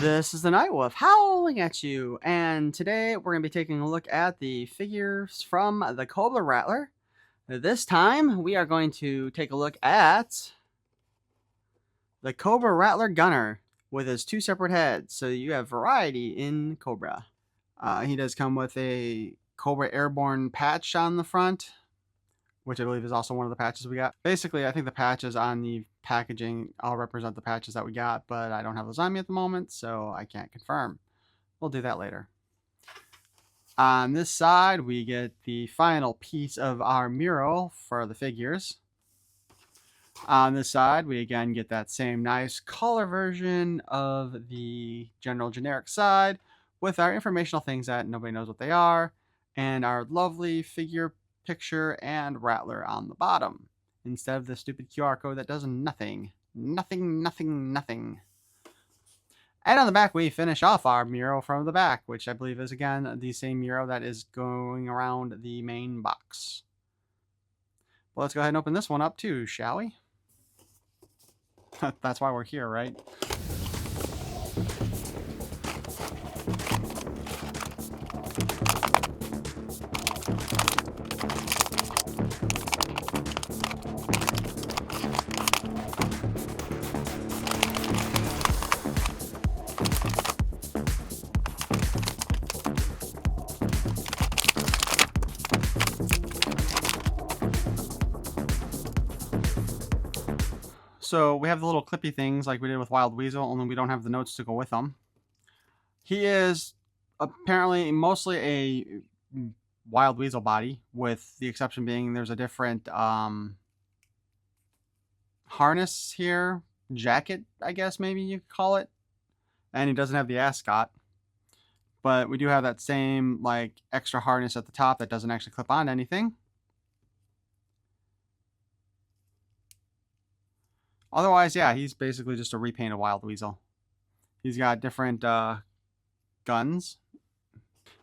This is the Night Wolf howling at you, and today we're going to be taking a look at the figures from the Cobra Rattler. This time we are going to take a look at the Cobra Rattler Gunner with his two separate heads, so you have variety in Cobra. He does come with a Cobra Airborne patch on the front, which I believe is also one of the patches we got. Basically, I think the patches on the packaging all represent the patches that we got, but I don't have those on me at the moment, so I can't confirm. We'll do that later. On this side, we get the final piece of our mural for the figures. On this side, we again get that same nice color version of the general generic side with our informational things that nobody knows what they are, and our lovely figure picture and Rattler on the bottom, instead of the stupid QR code that does nothing. Nothing. And on the back, we finish off our mural from the back, which I believe is, again, the same mural that is going around the main box. Well, let's go ahead and open this one up, too, shall we? That's why we're here, right? So we have the little clippy things like we did with Wild Weasel, only we don't have the notes to go with them. He is apparently mostly a Wild Weasel body, with the exception being there's a different harness here, jacket, I guess maybe you could call it. And he doesn't have the ascot. But we do have that same like extra harness at the top that doesn't actually clip on to anything. Otherwise, yeah, he's basically just a repainted Wild Weasel. He's got different guns.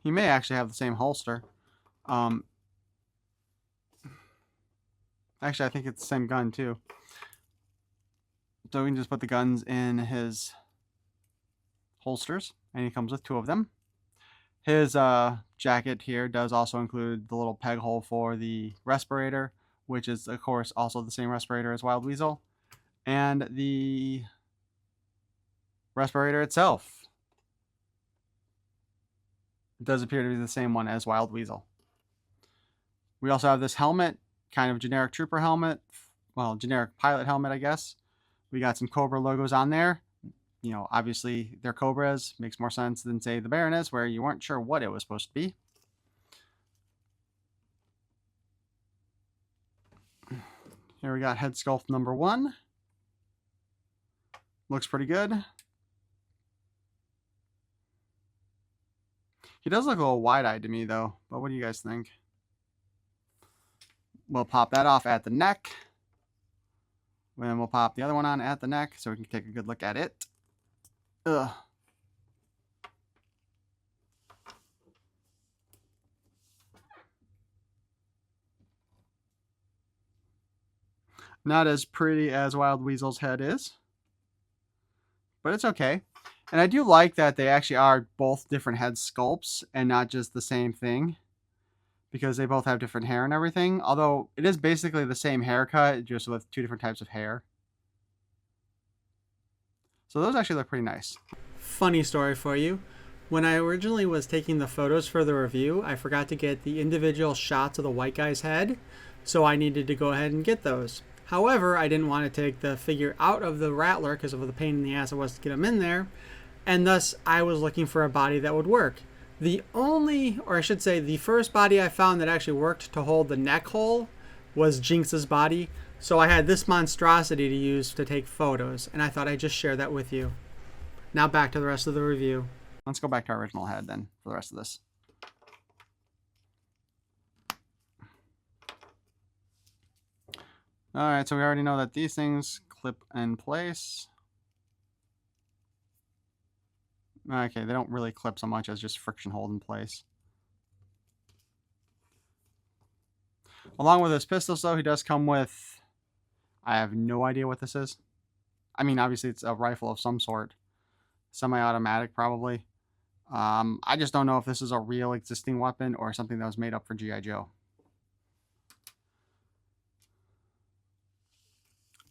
He may actually have the same holster. Actually, I think it's the same gun, too. So we can just put the guns in his holsters, and he comes with two of them. His jacket here does also include the little peg hole for the respirator, which is, of course, also the same respirator as Wild Weasel. And the respirator itself does appear to be the same one as Wild Weasel. We also have this helmet, kind of generic trooper helmet. Well, generic pilot helmet, I guess. We got some Cobra logos on there. You know, obviously they're Cobras. Makes more sense than, say, the Baroness, where you weren't sure what it was supposed to be. Here we got head sculpt number 1. Looks pretty good. He does look a little wide-eyed to me, though. But what do you guys think? We'll pop that off at the neck. Then we'll pop the other one on at the neck so we can take a good look at it. Ugh. Not as pretty as Wild Weasel's head is, but it's okay. And I do like that they actually are both different head sculpts and not just the same thing, because they both have different hair and everything. Although it is basically the same haircut, just with two different types of hair. So those actually look pretty nice. Funny story for you. When I originally was taking the photos for the review, I forgot to get the individual shots of the white guy's head, so I needed to go ahead and get those. However, I didn't want to take the figure out of the Rattler because of the pain in the ass it was to get him in there, and thus I was looking for a body that would work. The only, or I should say, the first body I found that actually worked to hold the neck hole was Jinx's body, so I had this monstrosity to use to take photos, and I thought I'd just share that with you. Now back to the rest of the review. Let's go back to our original head then for the rest of this. Alright, so we already know that these things clip in place. Okay, they don't really clip so much as just friction hold in place. Along with his pistols, though, he does come with... I have no idea what this is. I mean, obviously it's a rifle of some sort. Semi-automatic, probably. I just don't know if this is a real existing weapon or something that was made up for G.I. Joe.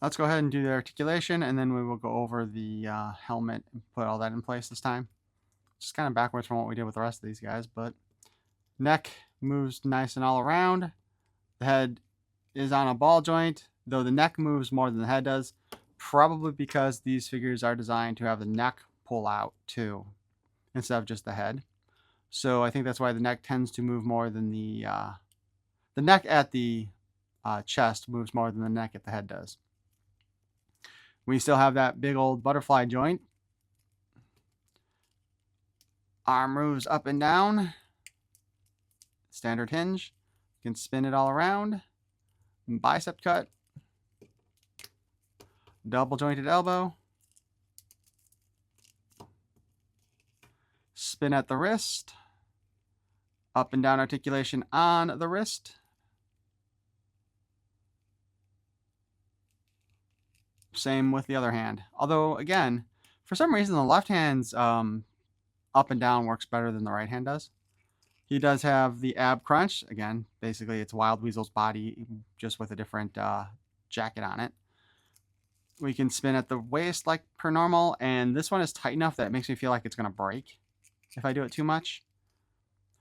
Let's go ahead and do the articulation, and then we will go over the helmet and put all that in place this time. Just kind of backwards from what we did with the rest of these guys, but neck moves nice and all around. The head is on a ball joint, though the neck moves more than the head does, probably because these figures are designed to have the neck pull out too, instead of just the head. So I think that's why the neck tends to move more than the neck at the chest moves more than the neck at the head does. We still have that big old butterfly joint. Arm moves up and down. Standard hinge. You can spin it all around. Bicep cut. Double jointed elbow. Spin at the wrist. Up and down articulation on the wrist. Same with the other hand. Although, again, for some reason, the left hand's up and down works better than the right hand does. He does have the ab crunch. Again, basically, it's Wild Weasel's body, just with a different jacket on it. We can spin at the waist like per normal, and this one is tight enough that it makes me feel like it's going to break if I do it too much.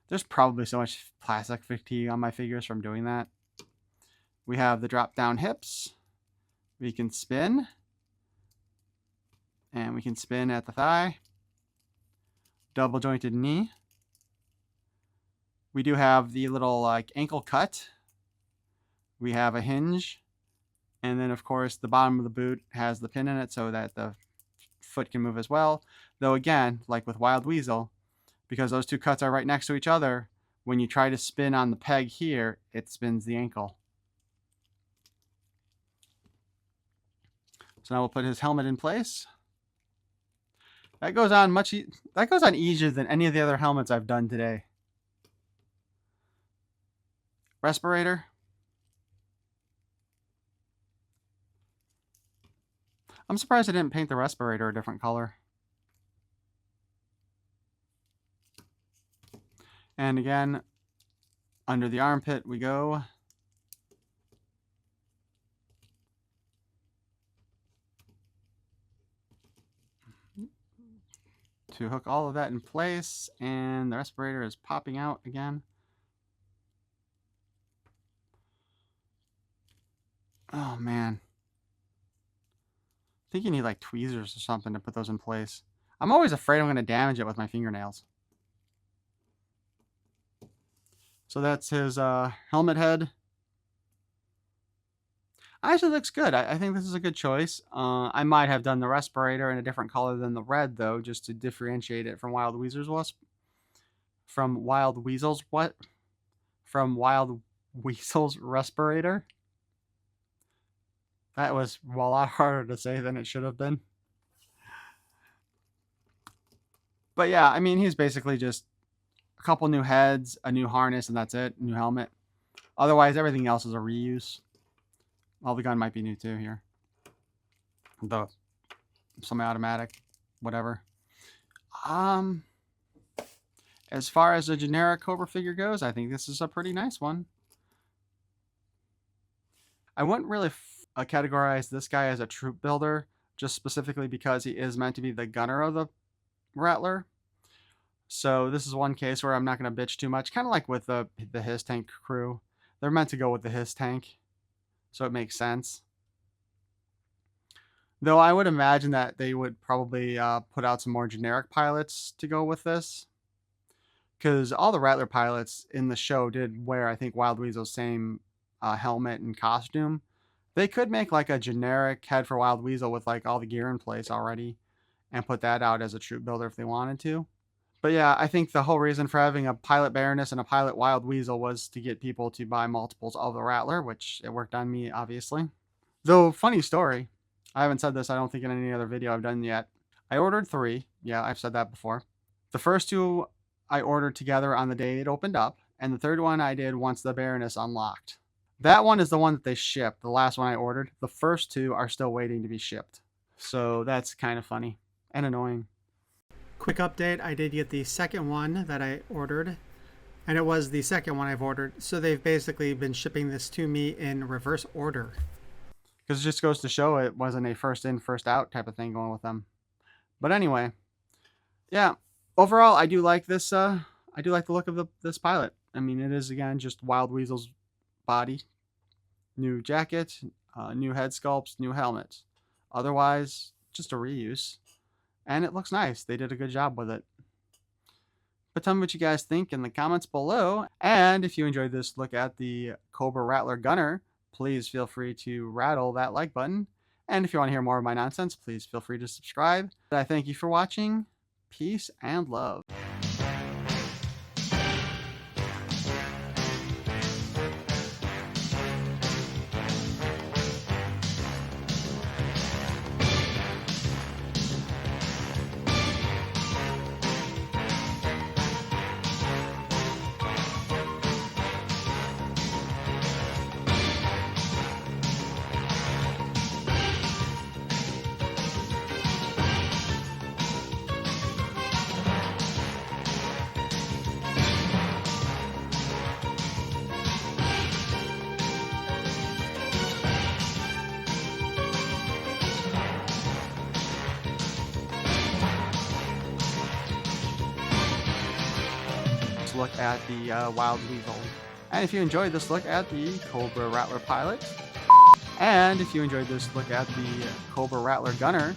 There's probably so much plastic fatigue on my figures from doing that. We have the drop down hips. We can spin. And we can spin at the thigh. Double jointed knee. We do have the little ankle cut. We have a hinge. And then, of course, the bottom of the boot has the pin in it so that the foot can move as well. Though, again, like with Wild Weasel, because those two cuts are right next to each other, when you try to spin on the peg here, it spins the ankle. So now we'll put his helmet in place. That goes on easier than any of the other helmets I've done today. Respirator. I'm surprised I didn't paint the respirator a different color. And again, under the armpit we go. To hook all of that in place, and the respirator is popping out again. Oh man. I think you need like tweezers or something to put those in place. I'm always afraid I'm going to damage it with my fingernails. So that's his helmet head. Actually looks good. I think this is a good choice. I might have done the respirator in a different color than the red, though, just to differentiate it from Wild Weasel's respirator. That was a lot harder to say than it should have been. But yeah, I mean, he's basically just a couple new heads, a new harness, and that's it. New helmet. Otherwise, everything else is a reuse. Well, the gun might be new too here. The semi-automatic, whatever. As far as a generic Cobra figure goes, I think this is a pretty nice one. I wouldn't really categorize this guy as a troop builder, just specifically because he is meant to be the gunner of the Rattler. So this is one case where I'm not going to bitch too much, kind of like with the His Tank crew. They're meant to go with the His Tank. So it makes sense. Though I would imagine that they would probably put out some more generic pilots to go with this. Because all the Rattler pilots in the show did wear, I think, Wild Weasel's same helmet and costume. They could make like a generic head for Wild Weasel with like all the gear in place already and put that out as a troop builder if they wanted to. But yeah, I think the whole reason for having a pilot Baroness and a pilot Wild Weasel was to get people to buy multiples of the Rattler, which it worked on me, obviously. Though, funny story, I haven't said this, I don't think, in any other video I've done yet. I ordered 3. Yeah, I've said that before. The first 2 I ordered together on the day it opened up, and the third one I did once the Baroness unlocked. That one is the one that they shipped, the last one I ordered. The first 2 are still waiting to be shipped. So that's kind of funny and annoying. Quick update, I did get the second one that I ordered, and it was the second one I've ordered, so they've basically been shipping this to me in reverse order. Because it just goes to show it wasn't a first in, first out type of thing going with them. But anyway, yeah, overall, I do like this. I do like the look of this pilot. I mean, it is, again, just Wild Weasel's body. New jacket, new head sculpts, new helmet. Otherwise, just a reuse. And it looks nice. They did a good job with it. But tell me what you guys think in the comments below. And if you enjoyed this look at the Cobra Rattler Gunner, please feel free to rattle that like button. And if you want to hear more of my nonsense, please feel free to subscribe. I thank you for watching. Peace and love. Look at the Wild Weasel. And if you enjoyed this look at the Cobra Rattler pilot, and if you enjoyed this look at the Cobra Rattler Gunner,